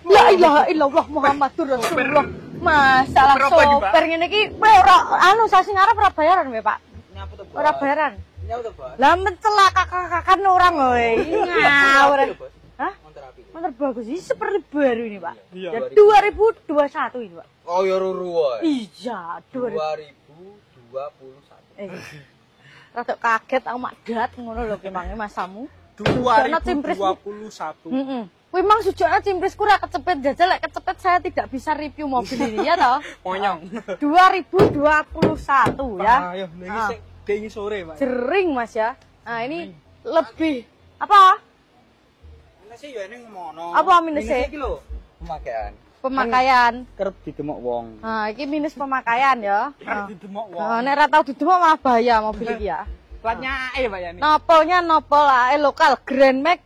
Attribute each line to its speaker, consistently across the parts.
Speaker 1: La ilaha illallah Muhammadur Rasulullah. Masalah sopir ngene iki kowe ora anu sasi ngarep ora bayaran kowe, Pak. Ora bayaran. Lah mencelakakan orang kowe. Ngawur. Hah? Motor bagus ini seperti baru ini, Pak. Ya 2021 ini, Pak.
Speaker 2: Oh ya ruru wae.
Speaker 1: Iya,
Speaker 2: 2021.
Speaker 1: Rada kaget aku mak dat ngono lho ki mange masamu.
Speaker 2: 2021.
Speaker 1: Heeh. Kuwi mang sujukna cimprisku ora kecepet jajal lek kecepet saya tidak bisa review mobil ini ya toh.
Speaker 2: Monyong.
Speaker 1: 2021 ya.
Speaker 2: Ayo niki sing dengi sore, Pak.
Speaker 1: Jering Mas ya. Nah, ini lebih apa?
Speaker 2: Minusnya ya ini ngono.
Speaker 1: Apa minusnya?
Speaker 2: Minusnya iki lho,
Speaker 1: Pemakaian.
Speaker 2: Kerep didemok wong.
Speaker 1: Nah, iki minus pemakaian ya.
Speaker 2: Kerep didemok wong.
Speaker 1: Nek ora tau didemok malah bahaya mobil iki ya.
Speaker 2: Platnya ya, Pak ya ini.
Speaker 1: Nopolnya nopol AE lokal Grand Max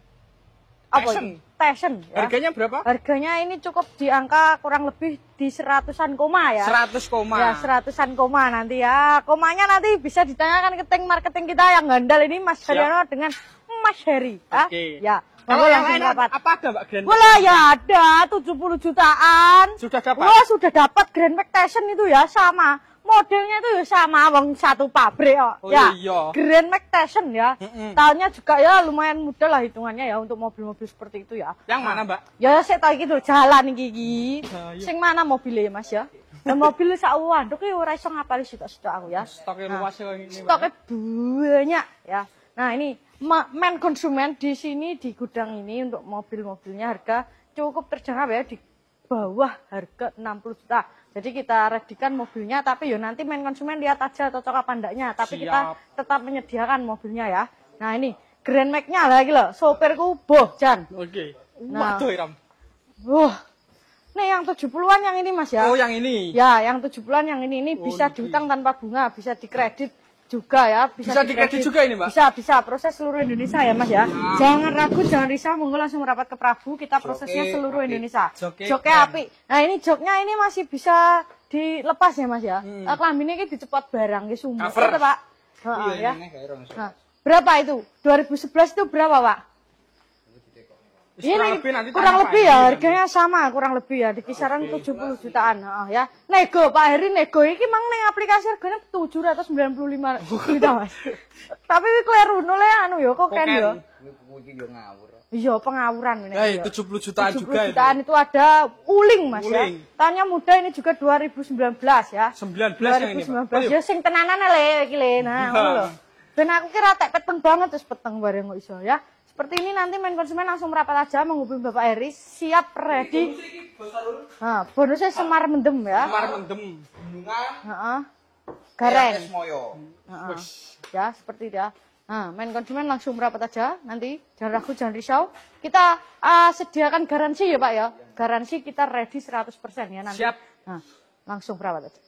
Speaker 1: apa? Passion. Ya.
Speaker 2: Harganya berapa?
Speaker 1: Harganya ini cukup di angka kurang lebih di 100-an koma ya.
Speaker 2: 100 koma.
Speaker 1: Ya, 100-an koma nanti ya. Komanya nanti bisa ditanyakan ke tim marketing kita yang gandal ini Mas Haryono dengan Mas Heri.
Speaker 2: Oke.
Speaker 1: Ya.
Speaker 2: Kalau yang lain
Speaker 1: dapat.
Speaker 2: apa ada, Mbak Grand Max?
Speaker 1: Wah, ya ada 70 jutaan.
Speaker 2: Sudah dapat?
Speaker 1: Wah, sudah dapat Grand Max Passion itu ya sama. Modelnya itu ya sama, wong satu pabrik kok.
Speaker 2: Oh,
Speaker 1: ya.
Speaker 2: iya.
Speaker 1: Grand Max Passion ya. Tahunnya juga ya lumayan muda lah hitungannya ya untuk mobil-mobil seperti itu ya.
Speaker 2: Yang mana, Mbak?
Speaker 1: Ya saya tahu iki lho jalan iki. Sing mana mobilnya Mas ya? Dan mobil sakwan, nduk iki ora iso ngapali sitok-sitok aku ya.
Speaker 2: Stoknya luas ya ini.
Speaker 1: Stoknya banyak ya. Nah, ini main konsumen di sini di gudang ini untuk mobil-mobilnya harga cukup terjangkau ya di bawah harga 60 juta. Jadi kita redikan mobilnya tapi ya nanti main konsumen lihat aja cocok apa enggaknya. Tapi kita tetap menyediakan mobilnya ya. Nah, ini Grand Max-nya lagi loh. Sopirku boh Jan.
Speaker 2: Oke.
Speaker 1: Nah.
Speaker 2: Waduh, Ram.
Speaker 1: Wah. Nih yang 70-an yang ini Mas ya.
Speaker 2: Oh, yang ini.
Speaker 1: Ya, yang 70-an yang ini bisa diutang tanpa bunga, bisa dikredit juga ya, bisa
Speaker 2: dikredit juga ini, Mbak?
Speaker 1: Bisa, proses seluruh Indonesia ya, Mas ya. Jangan ragu, jangan risah, monggo langsung merapat ke Prabu, kita prosesnya seluruh Indonesia. Joknya api. Nah, ini joknya ini masih bisa dilepas ya, Mas ya. Kelaminnya ini dicepot barang, sumber, gitu, Pak.
Speaker 2: Iya,
Speaker 1: ya. Nah, berapa itu? 2011 itu berapa, Pak? Ini kurang lebih ya, harganya sama, kurang lebih ya, di kisaran 70 jutaan ya. Nego, Pak Heri, nego ini memang nih aplikasi harganya 795 juta, Mas. Tapi kleru nolnya anu ya, kok kan ya. Iya, pengawuran ini.
Speaker 2: 70 jutaan juga
Speaker 1: 70 jutaan itu ada uling, Mas ya. Tanya muda ini juga 2019 ya.
Speaker 2: 19 yang ini, Pak.
Speaker 1: 2019 ya, sing tenanan le iki le. Nah, ngono lho. Ben aku kira tek peteng banget terus peteng bareng kok iso ya. Seperti ini nanti main konsumen langsung merapat aja menghubungi Bapak Heri, siap ready. Nah, bonusnya semar mendem ya.
Speaker 2: Semar mendem. Bunga.
Speaker 1: Gareng.
Speaker 2: Moyo.
Speaker 1: Ya, seperti itu ya. Nah, main konsumen langsung merapat aja. Nanti jangan ragu, jangan risau. Kita sediakan garansi ya, Pak ya. Garansi kita ready 100% ya nanti.
Speaker 2: Siap.
Speaker 1: Nah, langsung merapat aja.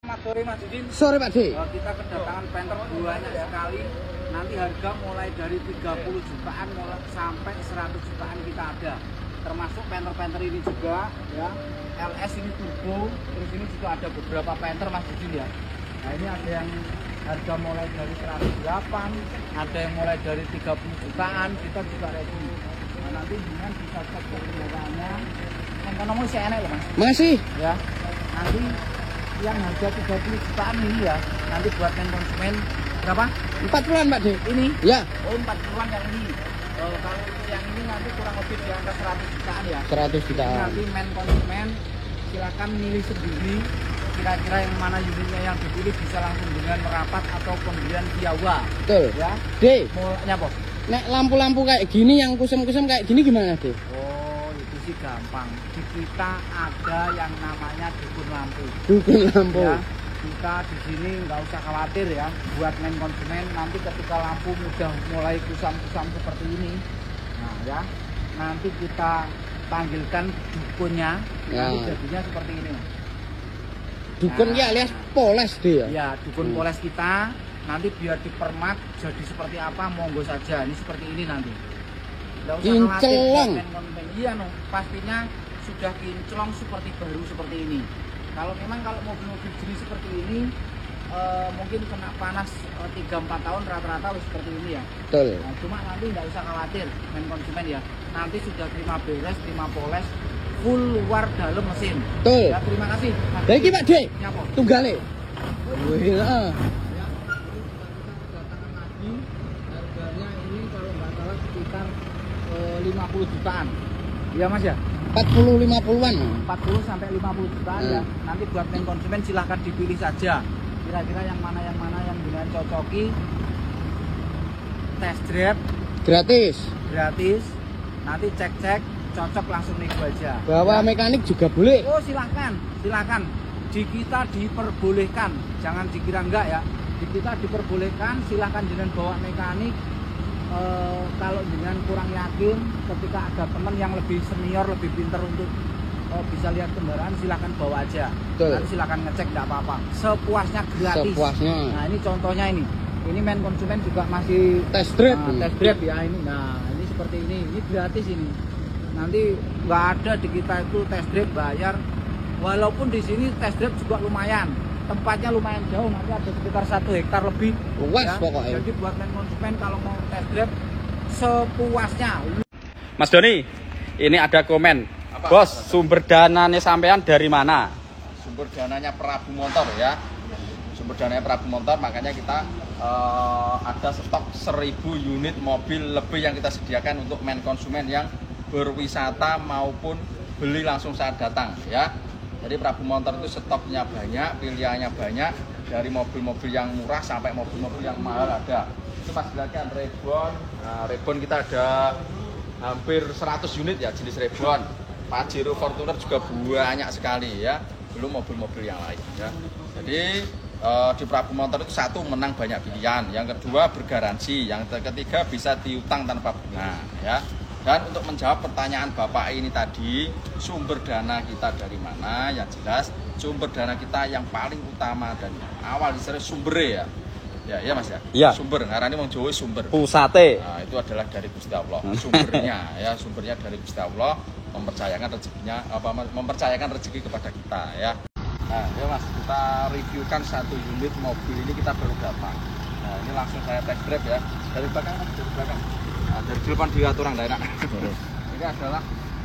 Speaker 2: Selamat sore Mas Didin.
Speaker 3: Sore Pak D.
Speaker 2: Kita kedatangan penter banyak sekali. Nanti harga mulai dari 30 jutaan sampai 100 jutaan kita ada. Termasuk penter-penter ini juga ya. LS ini turbo, terus ini juga ada beberapa penter Mas Didin ya. Nah, ini ada yang harga mulai dari 108, ada yang mulai dari 30 jutaan, kita juga ready. Nah, nanti dengan bisa cek kebenarannya. Yang ngomong sih enak loh Mas.
Speaker 3: Makasih.
Speaker 2: Ya. Nanti yang harga 30 jutaan ini ya, nanti buat main konsumen berapa?
Speaker 3: 40-an Pak D.
Speaker 2: Ini?
Speaker 3: Ya.
Speaker 2: Oh, 40-an yang ini. Kalau yang ini nanti kurang lebih di angka 100 jutaan ya.
Speaker 3: 100 jutaan.
Speaker 2: Nanti main konsumen silakan milih sendiri kira-kira yang mana unitnya yang dipilih, bisa langsung dengan merapat atau pembelian Jawa.
Speaker 3: Betul.
Speaker 2: Ya.
Speaker 3: D.
Speaker 2: Mulanya apa?
Speaker 3: Nek lampu-lampu kayak gini yang kusem-kusem kayak gini gimana D?
Speaker 2: Oh, itu sih gampang. Di kita ada yang namanya dukun lampu.
Speaker 3: Dukun lampu.
Speaker 2: Ya, kita di sini nggak usah khawatir ya, buat main konsumen nanti ketika lampu udah mulai kusam-kusam seperti ini, nah ya, nanti kita panggilkan dukunnya,
Speaker 3: ya.
Speaker 2: Nanti jadinya seperti ini.
Speaker 3: Dukun ya alias poles D ya?
Speaker 2: Ya, dukun poles kita, nanti biar dipermak jadi seperti apa, monggo saja, ini seperti ini nanti. Nggak usah
Speaker 3: kinclong.
Speaker 2: Khawatir, iya no, pastinya sudah kinclong seperti baru seperti ini. Kalau memang kalau mobil-mobil jenis seperti ini mungkin kena panas 3-4 tahun rata-rata seperti ini ya.
Speaker 3: Betul.
Speaker 2: Nah, cuma nanti nggak usah khawatir main konsumen ya. Nanti sudah terima beres, terima poles, full luar dalam mesin.
Speaker 3: Betul.
Speaker 2: Ya, terima kasih.
Speaker 3: Lah iki Pak D.
Speaker 2: Nyapa?
Speaker 3: Tunggale. Wih, heeh.
Speaker 2: Harganya ini kalau nggak salah sekitar 50 jutaan. Iya Mas ya?
Speaker 3: 40-50-an.
Speaker 2: 40 sampai 50 jutaan ya. Nanti buat main konsumen silahkan dipilih saja. Kira-kira yang mana yang dengan cocoki. Test drive
Speaker 3: Gratis.
Speaker 2: gratis. Nanti cek-cek cocok langsung nego aja.
Speaker 3: Bawa
Speaker 2: Ya.
Speaker 3: mekanik juga boleh.
Speaker 2: Oh silahkan. Di kita diperbolehkan, jangan dikira enggak ya. Di kita diperbolehkan, silahkan dengan bawa mekanik. Kalau dengan kurang yakin, ketika ada teman yang lebih senior, lebih pintar untuk bisa lihat kendaraan, silahkan bawa aja.
Speaker 3: Betul.
Speaker 2: Nanti silahkan ngecek, enggak apa-apa. Sepuasnya gratis.
Speaker 3: Sepuasnya.
Speaker 2: Nah ini contohnya ini. Ini main konsumen juga masih
Speaker 3: Test drive.
Speaker 2: test drive ya ini. Nah ini seperti ini gratis ini. Nanti nggak ada di kita itu test drive bayar. Walaupun di sini test drive juga lumayan, tempatnya lumayan jauh, nanti ada sekitar 1 hektar lebih.
Speaker 3: Luas pokoknya.
Speaker 2: Jadi buat main konsumen kalau mau test drive sepuasnya.
Speaker 4: Mas Doni, ini ada komen.
Speaker 2: Apa?
Speaker 4: Bos, sumber dananya sampean dari mana?
Speaker 2: Sumber dananya Prabu Motor ya. Sumber dananya Prabu Motor, makanya kita ada stok 1000 unit mobil lebih yang kita sediakan untuk main konsumen yang berwisata maupun beli langsung saat datang ya. Jadi Prabu Motor itu stoknya banyak, pilihannya banyak, dari mobil-mobil yang murah sampai mobil-mobil yang mahal ada. Itu Mas lihatkan Rebon. Nah, Rebon kita ada hampir 100 unit ya jenis Rebon. Pajero, Fortuner juga banyak sekali ya. Belum mobil-mobil yang lain ya. Jadi di Prabu Motor itu satu menang banyak pilihan, yang kedua bergaransi, yang ketiga bisa diutang tanpa bunga ya. Dan untuk menjawab pertanyaan Bapak ini tadi, sumber dana kita dari mana? Yang jelas sumber dana kita yang paling utama dan awal istilahnya sumbernya ya. Ya Mas ya.
Speaker 4: Iya.
Speaker 2: Sumber, ngarani wong Jawa sumber.
Speaker 4: Pusate.
Speaker 2: Nah, itu adalah dari Gusti Allah. Sumbernya ya, sumbernya dari Gusti Allah, mempercayakan rezeki kepada kita ya. Nah, ya Mas, kita reviewkan 1 unit mobil ini kita baru dapat. Nah, ini langsung saya test drive ya. Dari belakang Mas, dari belakang. Nah, dari depan diatur nggak enak. Ini adalah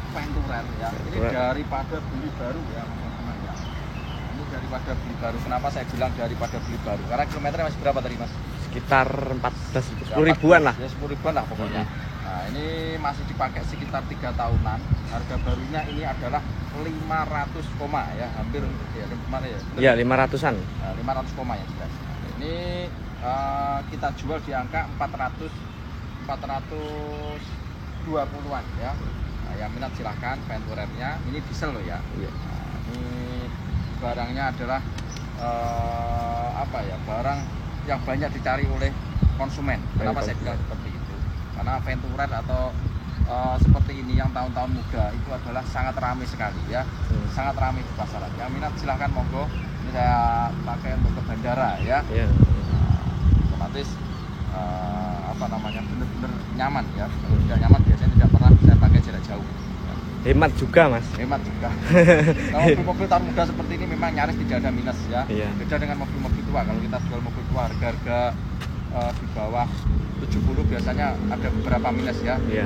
Speaker 2: Venturer ya. Ini daripada beli baru ya teman-teman ya. Ini daripada beli baru. Kenapa saya bilang daripada beli baru? Karena kilometernya masih berapa tadi Mas?
Speaker 4: Sekitar 10 ribuan lah.
Speaker 2: Ya 10 ribuan lah pokoknya. Nah ini masih dipakai sekitar 3 tahunan. Harga barunya ini adalah 500 koma ya, hampir ya kemana ya?
Speaker 4: Iya, 500-an.
Speaker 2: Nah, 500 koma ya jelas. Ini kita jual di angka 420-an ya. Nah, yang minat silahkan Venturernya. Ini diesel loh ya.
Speaker 4: Iya.
Speaker 2: Nah, ini barangnya adalah barang yang banyak dicari oleh konsumen. Kenapa saya bilang seperti itu? Karena Venturer atau seperti ini yang tahun-tahun muda itu adalah sangat ramai sekali ya. Sangat ramai di pasaran. Yang minat silahkan monggo. Ini saya pakai untuk ke bandara ya.
Speaker 4: Iya.
Speaker 2: Otomatis benar-benar nyaman ya. Kalau tidak nyaman biasanya tidak pernah saya pakai jarak jauh.
Speaker 4: Hemat juga, Mas.
Speaker 2: Hemat juga. Kalau mobil-mobil tahun muda seperti ini memang nyaris tidak ada minus ya.
Speaker 4: Iya.
Speaker 2: Beda dengan mobil-mobil tua. Kalau kita jual mobil tua harga-harga di bawah 70 biasanya ada beberapa minus ya.
Speaker 4: Iya.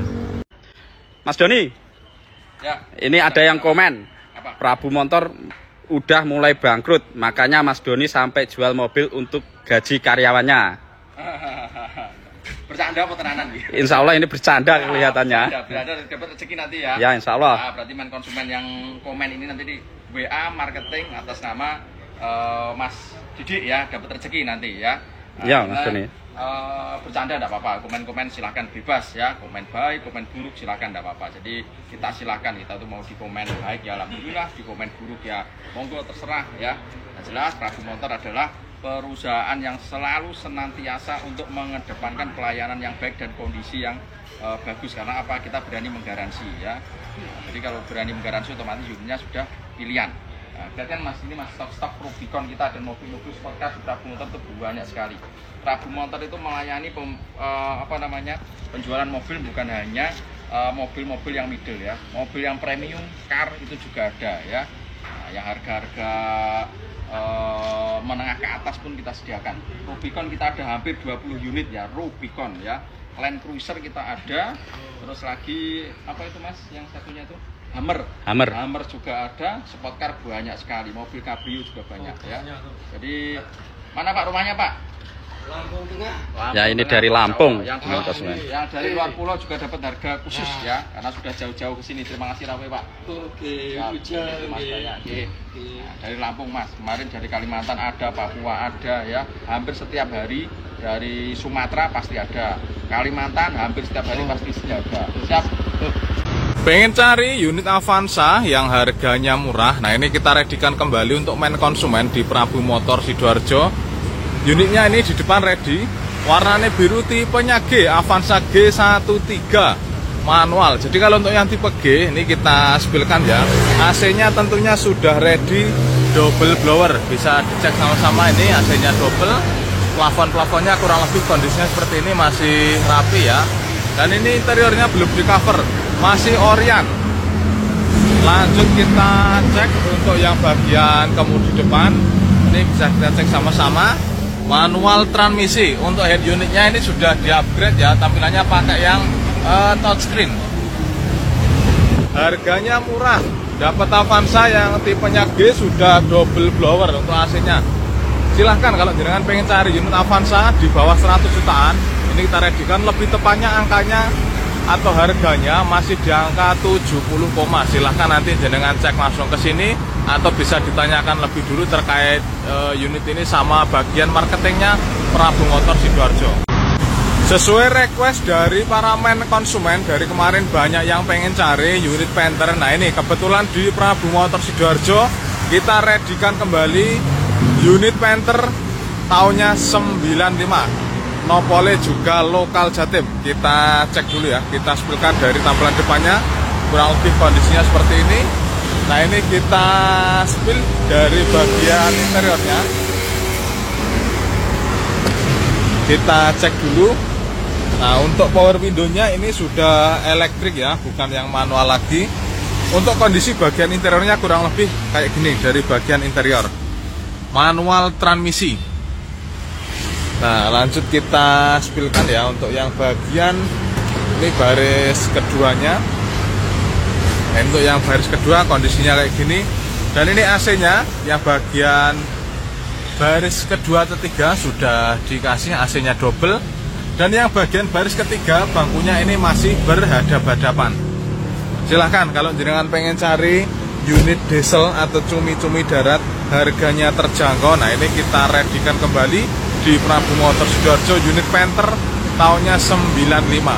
Speaker 4: Mas Doni,
Speaker 2: Ya.
Speaker 4: ini ada yang komen.
Speaker 2: Apa?
Speaker 4: Prabu Motor udah mulai bangkrut, makanya Mas Doni sampai jual mobil untuk gaji karyawannya.
Speaker 2: Bercanda apa tenanan gitu?
Speaker 4: Insya Allah ini bercanda kelihatannya.
Speaker 2: Bercanda dapat rezeki nanti ya.
Speaker 4: Ya, insya Allah.
Speaker 2: Nah, berarti main konsumen yang komen ini nanti di WA marketing atas nama Mas Didik ya, dapat rezeki nanti ya. Nah,
Speaker 4: Ya, Mas Doni.
Speaker 2: Bercanda enggak apa-apa, komen-komen silahkan bebas ya, komen baik, komen buruk silahkan enggak apa-apa. Jadi kita silahkan, kita tuh mau di komen baik ya alhamdulillah, di komen buruk ya monggo terserah ya. Nah, jelas Prabu Motor adalah perusahaan yang selalu senantiasa untuk mengedepankan pelayanan yang baik dan kondisi yang bagus. Karena apa? Kita berani menggaransi ya. Nah, jadi kalau berani menggaransi otomatis unitnya sudah pilihan. Nah, lihat kan Mas, ini Mas stok-stok Rubicon kita dan mobil-mobil sport car Prabu Motor itu banyak sekali. Prabu Motor itu melayani penjualan mobil bukan hanya mobil-mobil yang middle ya, mobil yang premium car itu juga ada ya. Nah, yang harga-harga
Speaker 4: menengah ke atas pun kita sediakan. Rubicon kita ada hampir 20 unit ya, Rubicon ya. Land Cruiser kita ada, terus lagi apa itu Mas yang satunya itu? Hammer juga ada, sport car banyak sekali, mobil cabrio juga banyak ya. Jadi mana Pak rumahnya Pak?
Speaker 3: Lampung Tengah.
Speaker 4: Ya ini dari Lampung.
Speaker 2: Yang dari luar pulau juga dapat harga khusus ya, karena sudah jauh-jauh ke sini. Terima kasih Rawe Pak.
Speaker 3: Oke,
Speaker 2: Mas banyak. Nah, dari Lampung Mas, kemarin dari Kalimantan ada, Papua ada ya, hampir setiap hari. Dari Sumatera pasti ada, Kalimantan hampir setiap hari pasti ada. Siap.
Speaker 5: Pengen cari unit Avanza yang harganya murah? Nah ini kita readykan kembali untuk main konsumen di Prabu Motor Sidoarjo. Unitnya ini di depan ready, warnanya biru, tipenya G, Avanza G13 manual. Jadi kalau untuk yang tipe G ini kita spilkan ya. AC-nya tentunya sudah ready, double blower, bisa dicek sama-sama. Ini AC-nya double. Plafon-plafonnya kurang lebih kondisinya seperti ini, masih rapi ya. Dan ini interiornya belum di cover, masih Orion. Lanjut kita cek untuk yang bagian kemudi depan. Ini bisa kita cek sama-sama. Manual transmisi. Untuk head unitnya ini sudah di upgrade ya, tampilannya pakai yang touchscreen. Harganya murah, dapat Avanza yang tipenya G, sudah double blower untuk AC-nya. Silahkan kalau jenengan pengen cari unit Avanza di bawah 100 jutaan, ini kita readykan, lebih tepatnya angkanya atau harganya masih di angka 70, silahkan nanti jenengan cek langsung ke sini atau bisa ditanyakan lebih dulu terkait unit ini sama bagian marketingnya Prabu Motor Sidoarjo. Sesuai request dari para main konsumen, dari kemarin banyak yang pengen cari unit Panther. Nah ini kebetulan di Prabu Motor Sidoarjo kita readykan kembali unit Panther tahunnya 95, nopolnya juga lokal Jatim. Kita cek dulu ya, kita spilkan dari tampilan depannya, kurang lebih kondisinya seperti ini. Nah ini kita spill dari bagian interiornya, kita cek dulu. Nah untuk power window-nya ini sudah elektrik ya, bukan yang manual lagi. Untuk kondisi bagian interiornya kurang lebih kayak gini dari bagian interior, manual transmisi. Nah lanjut kita spilkan ya untuk yang bagian ini baris keduanya. Nah, untuk yang baris kedua kondisinya kayak gini. Dan ini AC-nya yang bagian baris kedua ketiga sudah dikasih AC-nya double. Dan yang bagian baris ketiga bangkunya ini masih berhadap-hadapan. Silahkan kalau jenengan pengen cari unit diesel atau cumi-cumi darat harganya terjangkau. Nah ini kita readykan kembali di Prabu Motor Sidoarjo, unit Panther tahunnya 95.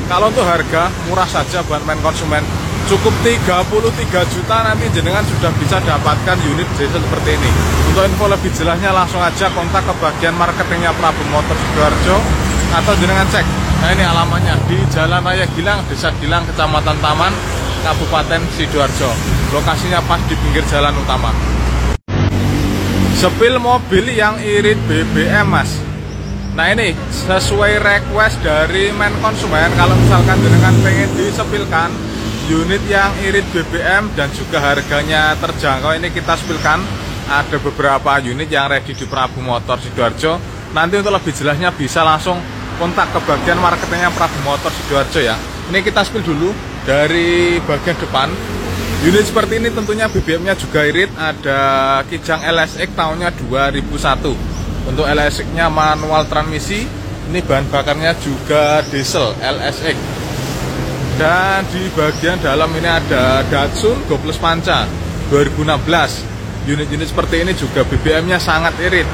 Speaker 5: Kalau untuk harga murah saja buat main konsumen, cukup 33 juta nanti jenengan sudah bisa dapatkan unit diesel seperti ini. Untuk info lebih jelasnya langsung aja kontak ke bagian marketingnya Prabu Motor Sidoarjo atau jenengan cek. Nah ini alamatnya di Jalan Raya Gilang, Desa Gilang, Kecamatan Taman, Kabupaten Sidoarjo. Lokasinya pas di pinggir jalan utama. Sepil mobil yang irit BBM Mas. Nah ini sesuai request dari main konsumen, kalau misalkan jenengan pengen disepilkan unit yang irit BBM dan juga harganya terjangkau, ini kita sepilkan. Ada beberapa unit yang ready di Prabu Motor Sidoarjo. Nanti untuk lebih jelasnya bisa langsung kontak ke bagian marketingnya Prabu Motor Sidoarjo ya. Ini kita spill dulu dari bagian depan. Unit seperti ini tentunya BBM-nya juga irit, ada Kijang LSX tahunnya 2001. Untuk LSX-nya manual transmisi, ini bahan bakarnya juga diesel LSX. Dan di bagian dalam ini ada Datsun Go Plus Panca 2016. Unit-unit seperti ini juga BBM-nya sangat irit.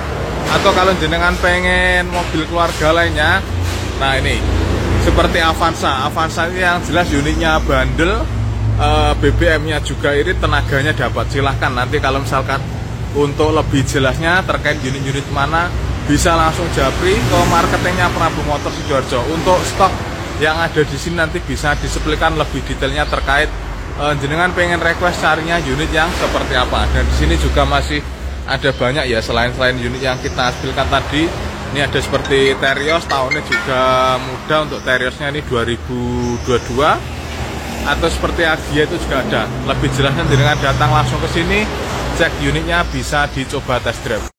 Speaker 5: Atau kalau jenengan pengen mobil keluarga lainnya, nah ini seperti Avanza. Avanza ini yang jelas unitnya bandel, BBM-nya juga irit, tenaganya dapat. Silahkan nanti kalau misalkan untuk lebih jelasnya terkait unit-unit mana, bisa langsung japri ke marketingnya Prabu Motor Sidoarjo. Untuk stok yang ada di sini nanti bisa disepilkan lebih detailnya terkait jenengan pengen request carinya unit yang seperti apa. Dan di sini juga masih ada banyak ya, selain unit yang kita hasilkan tadi. Ini ada seperti Terios, tahunnya juga muda. Untuk Teriosnya ini 2022. Atau seperti Agia itu juga ada. Lebih jelasnya jenengan datang langsung ke sini cek unitnya bisa dicoba test drive.